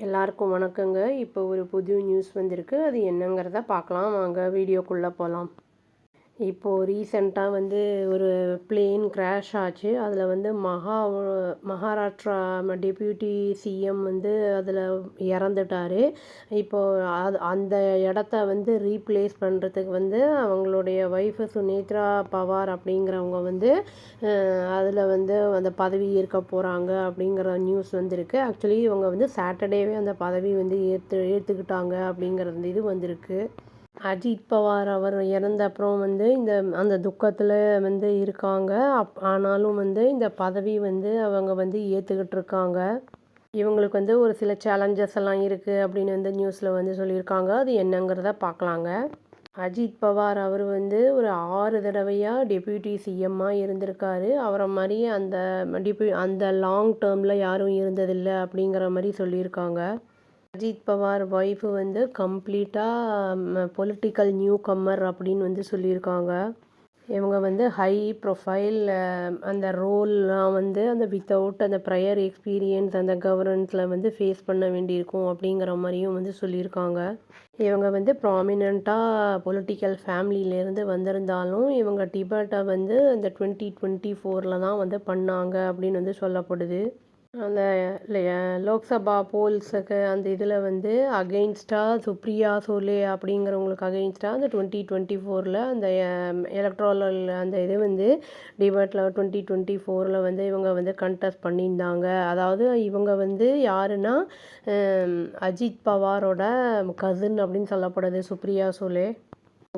எல்லாருக்கும் வணக்கங்க. இப்போ ஒரு புது நியூஸ் வந்திருக்கு. அது என்னங்கிறத பார்க்கலாம் வாங்க வீடியோக்குள்ளே போகலாம். இப்போது ரீசெண்டாக வந்து ஒரு பிளேன் கிராஷ் ஆச்சு. அதில் வந்து மகாராஷ்டிரா டெப்யூட்டி சிஎம் வந்து அதில் இறந்துட்டார். இப்போது அந்த இடத்த வந்து ரீப்ளேஸ் பண்ணுறதுக்கு வந்து அவங்களுடைய ஒய்ஃபு சுனேத்ரா பவார் அப்படிங்கிறவங்க வந்து அதில் வந்து அந்த பதவி ஏற்க போகிறாங்க அப்படிங்கிற நியூஸ் வந்திருக்கு. ஆக்சுவலி இவங்க வந்து சாட்டர்டேவே அந்த பதவி வந்து ஏற்றுக்கிட்டாங்க அப்படிங்கிறது இது வந்திருக்கு. அஜித் பவார் அவர் இறந்த அப்புறம் வந்து அந்த துக்கத்தில் வந்து இருக்காங்க. ஆனாலும் வந்து இந்த பதவி வந்து அவங்க வந்து ஏற்றுக்கிட்டு இருக்காங்க. இவங்களுக்கு வந்து ஒரு சில சேலஞ்சஸ் எல்லாம் இருக்குது அப்படின்னு வந்து நியூஸில் வந்து சொல்லியிருக்காங்க. அது என்னங்கிறத பார்க்கலாங்க. அஜித் பவார் அவர் வந்து ஒரு 6 தடவையாக டெப்யூட்டி சிஎம்மாக இருந்திருக்காரு. அவரை மாதிரி அந்த லாங் டேர்மில் யாரும் இருந்ததில்லை அப்படிங்கிற மாதிரி சொல்லியிருக்காங்க. அஜித் பவார் ஒய்ஃபு வந்து கம்ப்ளீட்டாக பொலிட்டிக்கல் நியூ கம்மர் அப்படின்னு வந்து சொல்லியிருக்காங்க. இவங்க வந்து ஹை ப்ரொஃபைல் அந்த ரோல்லாம் வந்து அந்த வித்தவுட் அந்த ப்ரையர் எக்ஸ்பீரியன்ஸ் அந்த கவர்னன்ஸில் வந்து ஃபேஸ் பண்ண வேண்டியிருக்கும் அப்படிங்கிற மாதிரியும் வந்து சொல்லியிருக்காங்க. இவங்க வந்து ப்ராமினெண்ட்டாக பொலிட்டிக்கல் ஃபேமிலியிலேருந்து வந்திருந்தாலும் இவங்க டிபேட்டை வந்து அந்த 2024 தான் வந்து பண்ணாங்க அப்படின்னு வந்து சொல்லப்படுது. அந்த லோக்சபா போல்ஸுக்கு அந்த இதில் வந்து அகெயின்ஸ்டாக சுப்ரியா சோலே அப்படிங்கிறவங்களுக்கு அகெயின்ஸ்டாக அந்த 2024 அந்த எலக்ட்ரல் அந்த இது வந்து டிபேட்டில் 2024 வந்து இவங்க வந்து கண்டெஸ்ட் பண்ணியிருந்தாங்க. அதாவது இவங்க வந்து யாருன்னா அஜித் பவாரோட கசின் அப்படின்னு சொல்லப்படுது சுப்ரியா சோலே.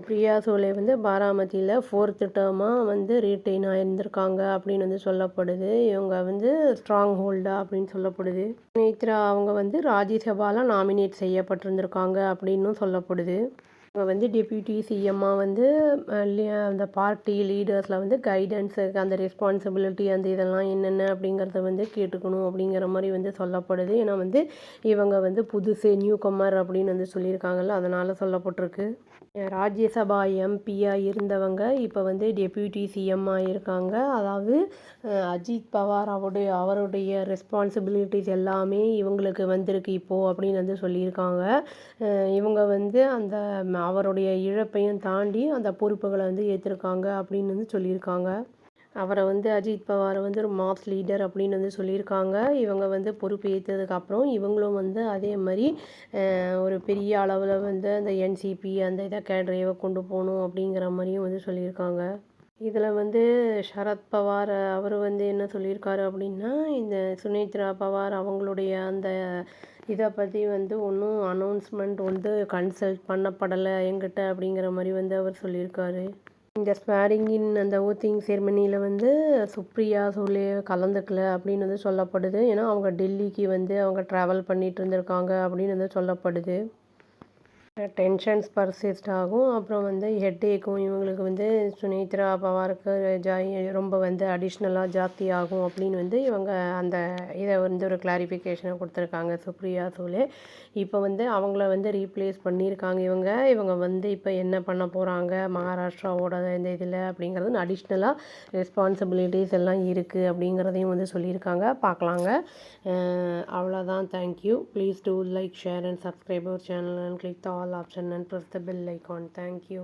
பிரியா சோலே வந்து பாராமதியில் 4th டேர்மாக வந்து ரீட்டைன் ஆகியிருந்திருக்காங்க அப்படின்னு வந்து சொல்லப்படுது. இவங்க வந்து ஸ்ட்ராங் ஹோல்டா அப்படின்னு சொல்லப்படுது. சுனேத்ரா அவங்க வந்து ராஜ்யசபாவில் நாமினேட் செய்யப்பட்டிருந்திருக்காங்க அப்படின்னும் சொல்லப்படுது. இவங்க வந்து டெப்யூட்டி சிஎம்மாக வந்து அந்த பார்ட்டி லீடர்ஸில் வந்து கைடன்ஸுக்கு அந்த ரெஸ்பான்சிபிலிட்டி அந்த இதெல்லாம் என்னென்ன அப்படிங்கிறத வந்து கேட்டுக்கணும் அப்படிங்கிற மாதிரி வந்து சொல்லப்படுது. ஏன்னா வந்து இவங்க வந்து புதுசு நியூ கம்மர் அப்படின்னு வந்து சொல்லியிருக்காங்கல்ல, அதனால் சொல்லப்பட்டிருக்கு. ராஜ்யசபா எம்பியாக இருந்தவங்க இப்போ வந்து டெப்யூட்டி சிஎம்மாக இருக்காங்க. அதாவது அஜித் பவார் அவருடைய ரெஸ்பான்சிபிலிட்டிஸ் எல்லாமே இவங்களுக்கு வந்திருக்கு இப்போது அப்படின்னு வந்து சொல்லியிருக்காங்க. இவங்க வந்து அவருடைய இழப்பையும் தாண்டி அந்த பொறுப்புகளை வந்து ஏற்றிருக்காங்க அப்படின்னு வந்து சொல்லியிருக்காங்க. அவரை வந்து அஜித் பவாரை வந்து ஒரு மாஸ் லீடர் அப்படின்னு வந்து சொல்லியிருக்காங்க. இவங்க வந்து பொறுப்பு ஏற்றதுக்கப்புறம் இவங்களும் வந்து அதே மாதிரி ஒரு பெரிய அளவில் வந்து அந்த என்சிபி அந்த இதை கேடரையை கொண்டு போகணும் அப்படிங்கிற மாதிரியும் வந்து சொல்லியிருக்காங்க. இதில் வந்து சரத் பவார் அவர் வந்து என்ன சொல்லியிருக்காரு அப்படின்னா, இந்த சுனேத்ரா பவார் அவங்களுடைய அந்த இதை பற்றி வந்து ஒன்றும் அனௌன்ஸ்மெண்ட் வந்து கன்சல்ட் பண்ணப்படலை என்கிட்ட அப்படிங்கிற மாதிரி வந்து அவர் சொல்லியிருக்காரு. இந்த ஸ்வேரிங்கின் அந்த ஓத்திங் செரிமனியில் வந்து சுப்ரியா சோலே கலந்துக்கல அப்படின்னு வந்து சொல்லப்படுது. ஏன்னா அவங்க டெல்லிக்கு வந்து அவங்க ட்ராவல் பண்ணிகிட்டு இருந்திருக்காங்க அப்படின்னு வந்து சொல்லப்படுது. டென்ஷன்ஸ் பர்சிஸ்ட் ஆகும். அப்புறம் வந்து ஹெட்டேக்கும் இவங்களுக்கு வந்து சுனேத்ரா பவாருக்கு ரொம்ப வந்து அடிஷ்னலாக ஜாஸ்தி ஆகும் அப்படின்னு வந்து இவங்க அந்த இதை வந்து ஒரு கிளாரிஃபிகேஷனை கொடுத்துருக்காங்க சுப்ரியா சோலே. இப்போ வந்து அவங்கள வந்து ரீப்ளேஸ் பண்ணியிருக்காங்க. இவங்க வந்து இப்போ என்ன பண்ண போகிறாங்க மகாராஷ்டிராவோட இந்த இதில் அப்படிங்கிறது அடிஷ்னலாக ரெஸ்பான்சிபிலிட்டிஸ் எல்லாம் இருக்குது அப்படிங்கிறதையும் வந்து சொல்லியிருக்காங்க. பார்க்கலாங்க. அவ்வளோதான். Thank you. Please do like, share and subscribe our channel and click the all option and press the bell icon. Thank you.